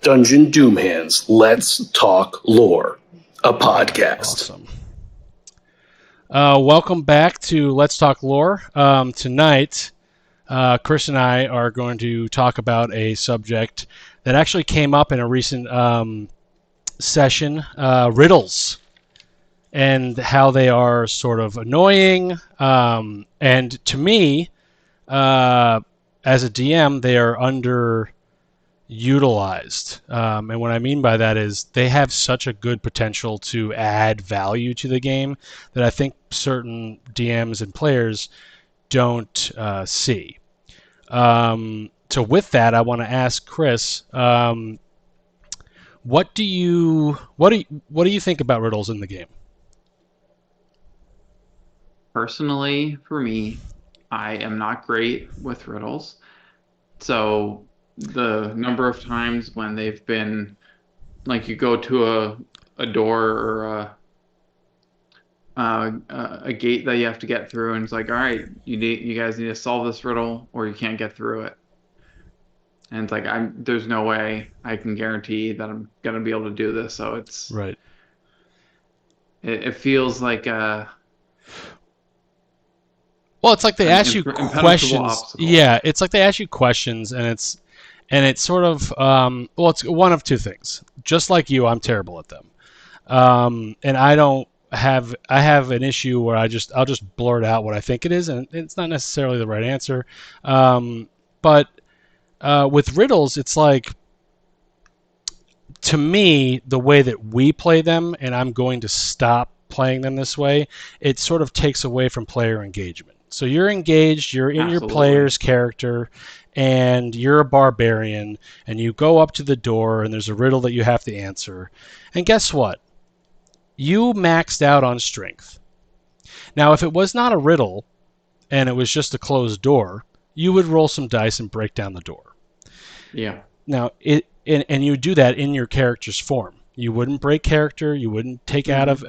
Dungeon Doomhands Let's Talk Lore, a podcast. Awesome. Welcome back to Let's Talk Lore. Tonight, Chris and I are going to talk about a subject that actually came up in a recent session, riddles, and how they are sort of annoying. And to me, as a DM, they are underutilized. And what I mean by that is they have such a good potential to add value to the game that I think certain DMs and players don't see. So with that, I want to ask Chris, what do you think about riddles in the game? Personally, for me, I am not great with riddles. So the number of times when they've been, like, you go to a door or a gate that you have to get through, and it's like, all right, you guys need to solve this riddle, or you can't get through it. And it's like, there's no way I can guarantee that I'm gonna be able to do this. So it's right. It feels like well, it's like they ask you questions. Obstacle. Yeah, it's like they ask you questions, and it's sort of well, it's one of two things. Just like you, I'm terrible at them, and I have an issue where I'll just blurt out what I think it is, and it's not necessarily the right answer. But with riddles, it's like, to me, the way that we play them, and I'm going to stop playing them this way, it sort of takes away from player engagement. So you're engaged, you're in Absolutely. your player's character, and you're a barbarian, and you go up to the door, and there's a riddle that you have to answer. And guess what? You maxed out on strength. Now, if it was not a riddle, and it was just a closed door, you would roll some dice and break down the door. Yeah. Now, and you would do that in your character's form. You wouldn't break character. You wouldn't take out of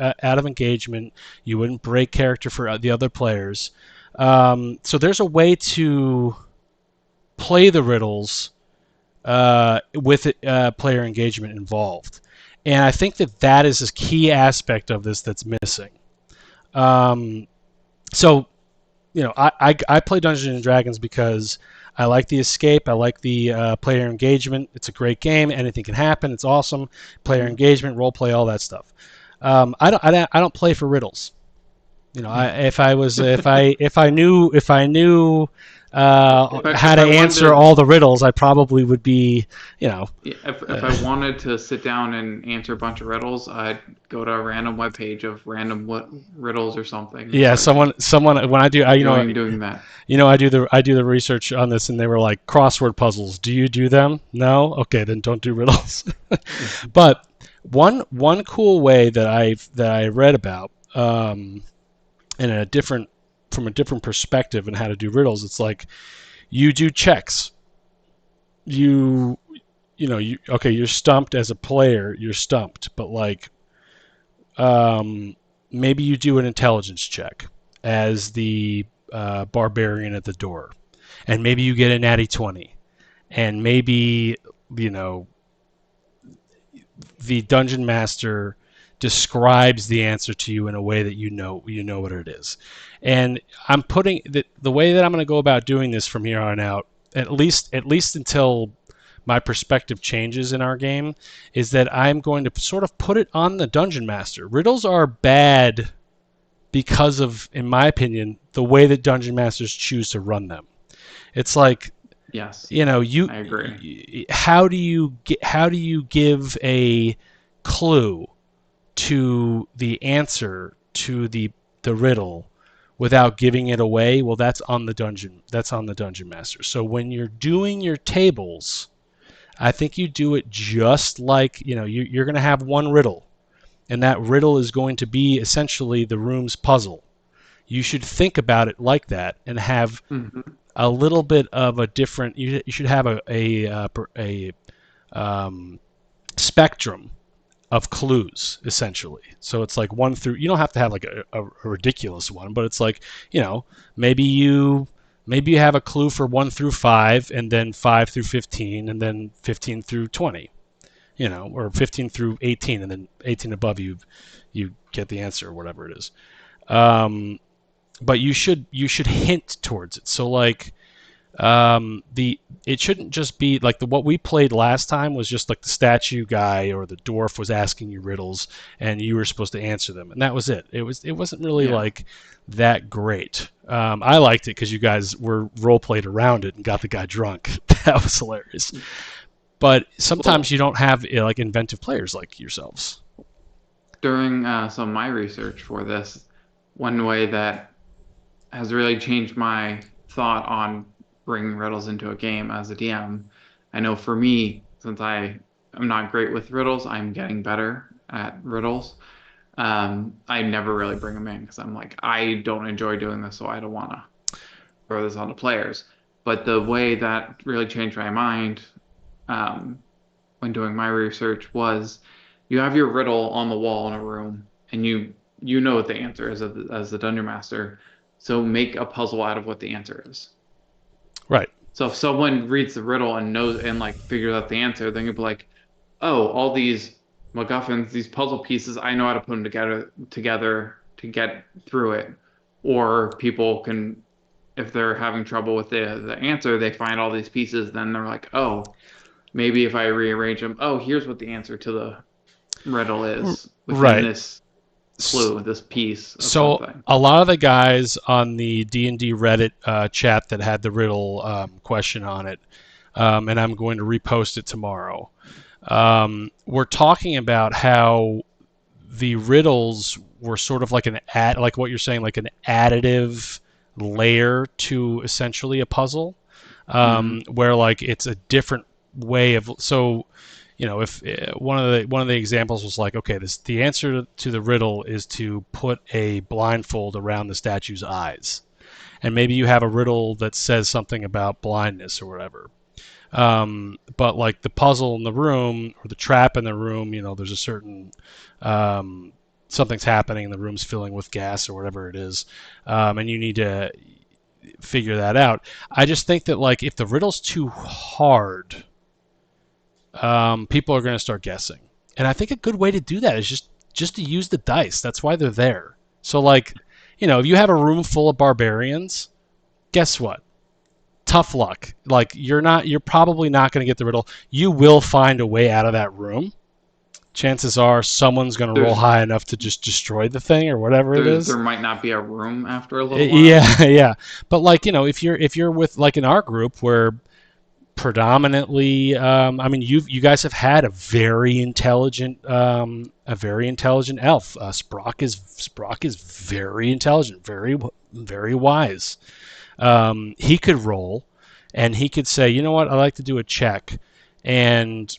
engagement. You wouldn't break character for the other players. So there's a way to play the riddles with player engagement involved, and I think that is a key aspect of this that's missing. So, you know, I play Dungeons and Dragons because I like the escape. I like the player engagement. It's a great game. Anything can happen. It's awesome. Player engagement, role play, all that stuff. I don't play for riddles. You know, if I knew how to answer all the riddles, I probably would be, you know. If I wanted to sit down and answer a bunch of riddles, I'd go to a random webpage of random riddles or something. Yeah, someone when I do, doing that. You know, I do the research on this, and they were like, crossword puzzles. Do you do them? No? Okay, then don't do riddles. But one cool way that I read about, from a different perspective and how to do riddles, it's like you do checks. You're stumped as a player, you're stumped, but like maybe you do an intelligence check as the barbarian at the door, and maybe you get a natty 20, and maybe, you know, the dungeon master describes the answer to you in a way that you know what it is. And I'm putting the way that I'm going to go about doing this from here on out, at least until my perspective changes in our game, is that I'm going to sort of put it on the dungeon master. Riddles are bad because of, in my opinion, the way that dungeon masters choose to run them. It's like, yes, you know, I agree. How do you give a clue to the answer to the riddle without giving it away? Well, that's on the dungeon master. So when you're doing your tables, I think you do it just like, you know, you're going to have one riddle, and that riddle is going to be essentially the room's puzzle. You should think about it like that and have a little bit of a different. You should have a spectrum of clues, essentially. So it's like 1 through, you don't have to have like a ridiculous one, but it's like, you know, maybe you have a clue for 1 through 5, and then 5 through 15, and then 15 through 20. or 15 through 18, and then 18 above you get the answer or whatever it is. But you should hint towards it. So like it shouldn't just be like what we played last time was just like the statue guy or the dwarf was asking you riddles and you were supposed to answer them, and that was it. It wasn't really like that great. I liked it because you guys were role played around it and got the guy drunk. That was hilarious. But sometimes you don't have like inventive players like yourselves. During some of my research for this, one way that has really changed my thought on bringing riddles into a game as a DM, I know for me, since I am not great with riddles, I'm getting better at riddles. I never really bring them in because I'm like, I don't enjoy doing this, so I don't want to throw this on the players. But the way that really changed my mind when doing my research was you have your riddle on the wall in a room, and you know what the answer is as the dungeon master, so make a puzzle out of what the answer is. Right. So if someone reads the riddle and knows and like figures out the answer, then you'll be like, oh, all these MacGuffins, these puzzle pieces, I know how to put them together to get through it. Or people can, if they're having trouble with the answer, they find all these pieces, then they're like, oh, maybe if I rearrange them, oh, here's what the answer to the riddle is within this clue, this piece of something. A lot of the guys on the D&D Reddit chat that had the riddle question on it, and I'm going to repost it tomorrow, we're talking about how the riddles were sort of like like what you're saying, like an additive layer to essentially a puzzle, where like it's a different way of if one of the examples was like, okay, the answer to the riddle is to put a blindfold around the statue's eyes, and maybe you have a riddle that says something about blindness or whatever. But like the puzzle in the room or the trap in the room, there's a certain something's happening, and the room's filling with gas or whatever it is, and you need to figure that out. I just think that like if the riddle's too hard, people are going to start guessing. And I think a good way to do that is just to use the dice. That's why they're there. So like, if you have a room full of barbarians, guess what? Tough luck. Like you're probably not going to get the riddle. You will find a way out of that room. Chances are someone's going to roll high enough to just destroy the thing or whatever it is. There might not be a room after a little while. Yeah. But like, if you're with like in our group where predominantly, you guys have had a very intelligent elf. Sprock is very intelligent, very very wise. He could roll, and he could say, you know what, I'd like to do a check, and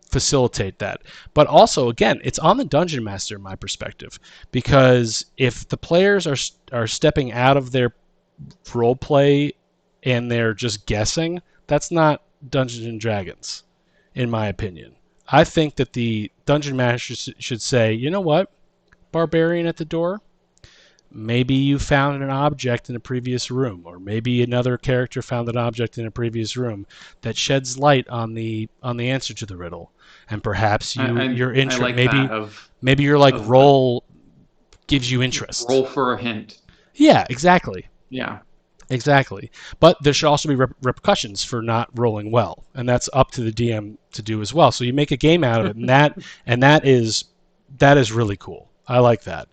facilitate that. But also, again, it's on the dungeon master, in my perspective, because if the players are stepping out of their role play and they're just guessing, that's not Dungeons and Dragons, in my opinion. I think that the dungeon master should say, you know what, barbarian at the door, maybe you found an object in a previous room, or maybe another character found an object in a previous room that sheds light on the answer to the riddle, and perhaps you're interested. Maybe your like roll gives you interest. Roll for a hint. Yeah, exactly. Yeah. Exactly. But there should also be repercussions for not rolling well, and that's up to the DM to do as well. So you make a game out of it, and that is really cool. I like that.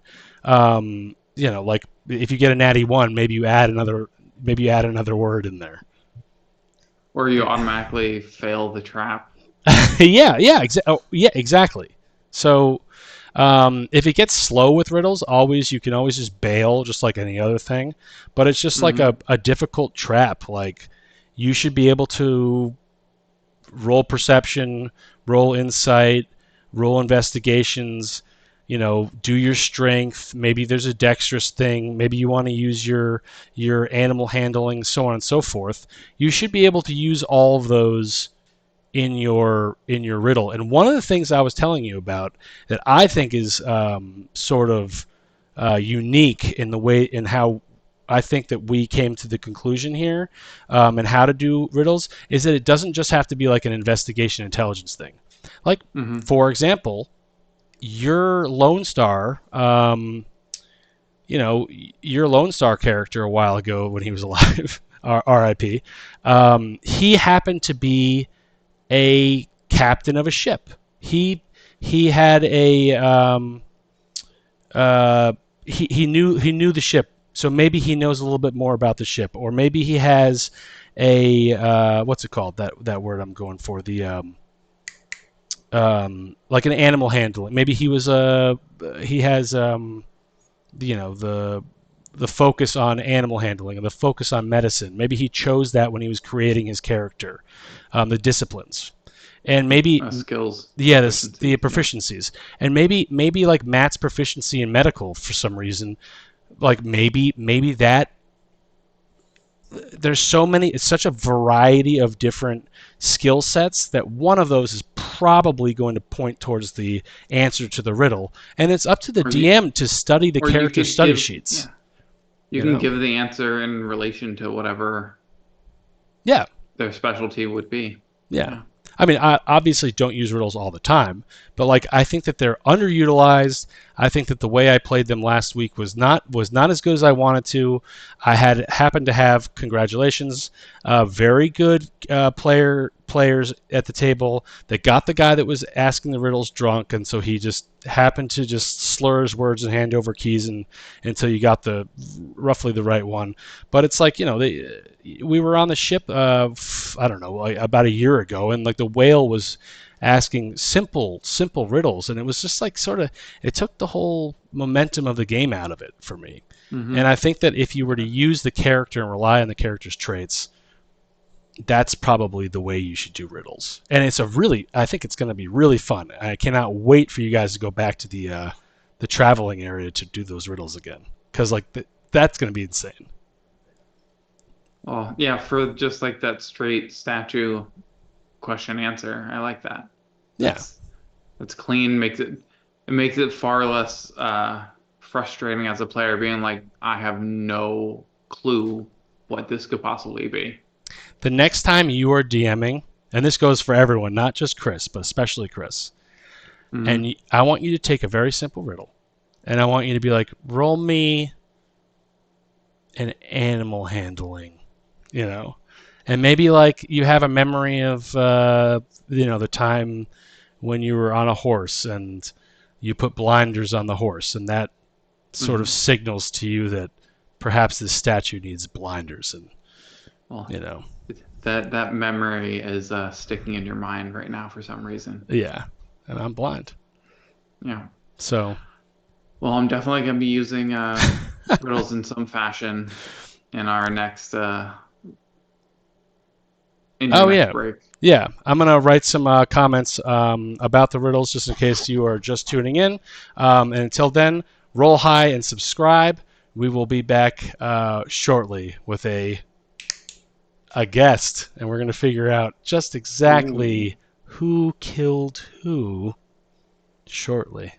Like if you get a natty 1, maybe you add another word in there. Or you automatically fail the trap. Yeah, exactly. So if it gets slow with riddles, you can always just bail, just like any other thing. But it's just like a difficult trap. Like you should be able to roll perception, roll insight, roll investigations, do your strength. Maybe there's a dexterous thing. Maybe you want to use your animal handling, so on and so forth. You should be able to use all of those in your riddle. And one of the things I was telling you about that I think is sort of unique in how I think that we came to the conclusion here, and how to do riddles, is that it doesn't just have to be like an investigation intelligence thing. Like, Hmm. for example, your Lone Star, your Lone Star character a while ago when he was alive, R.I.P. He happened to be a captain of a ship. He had a he knew the ship, so maybe he knows a little bit more about the ship, or maybe he has a what's it called, that word I'm going for, the like an animal handling. Maybe he has the focus on animal handling and the focus on medicine. Maybe he chose that when he was creating his character, the disciplines, and maybe Skills. yeah, the Proficiencies, proficiencies, and maybe like Matt's proficiency in medical for some reason, like maybe that there's so many, it's such a variety of different skill sets that one of those is probably going to point towards the answer to the riddle, and it's up to the Or DM to study the or you character could study give, sheets. yeah, you You can know? give the answer in relation to whatever Yeah, their specialty would be. yeah. Yeah. I mean, I obviously don't use riddles all the time, but like I think that they're underutilized. I think that the way I played them last week was not as good as I wanted to. I happened to have, congratulations, very good players at the table that got the guy that was asking the riddles drunk, and so he just happened to just slur his words and hand over keys until you got roughly the right one. But it's like, we were on the ship, I don't know, like about a year ago, and like the whale was asking simple riddles, and it was just like it took the whole momentum of the game out of it for me. Hmm. And I think that if you were to use the character and rely on the character's traits, that's probably the way you should do riddles. And I think it's going to be really fun. I cannot wait for you guys to go back to the traveling area to do those riddles again, because like that's going to be insane. Well, yeah, for just like that straight statue question answer, I like that. Yeah. That's clean. Makes it far less frustrating as a player, being like, I have no clue what this could possibly be. The next time you are DMing, and this goes for everyone, not just Chris, but especially Chris, Mhm. and I want you to take a very simple riddle, and I want you to be like, roll me an animal handling, and maybe like you have a memory of the time when you were on a horse and you put blinders on the horse, and that sort of Mhm. signals to you that perhaps this statue needs blinders, and Well, you know that memory is sticking in your mind right now for some reason. yeah, and I'm blind, Yeah. so Well, I'm definitely gonna be using riddles in some fashion in our next in your oh next yeah. break. Yeah, I'm going to write some comments about the riddles just in case you are just tuning in. And until then, roll high and subscribe. We will be back shortly with a guest, and we're going to figure out just exactly who killed who shortly.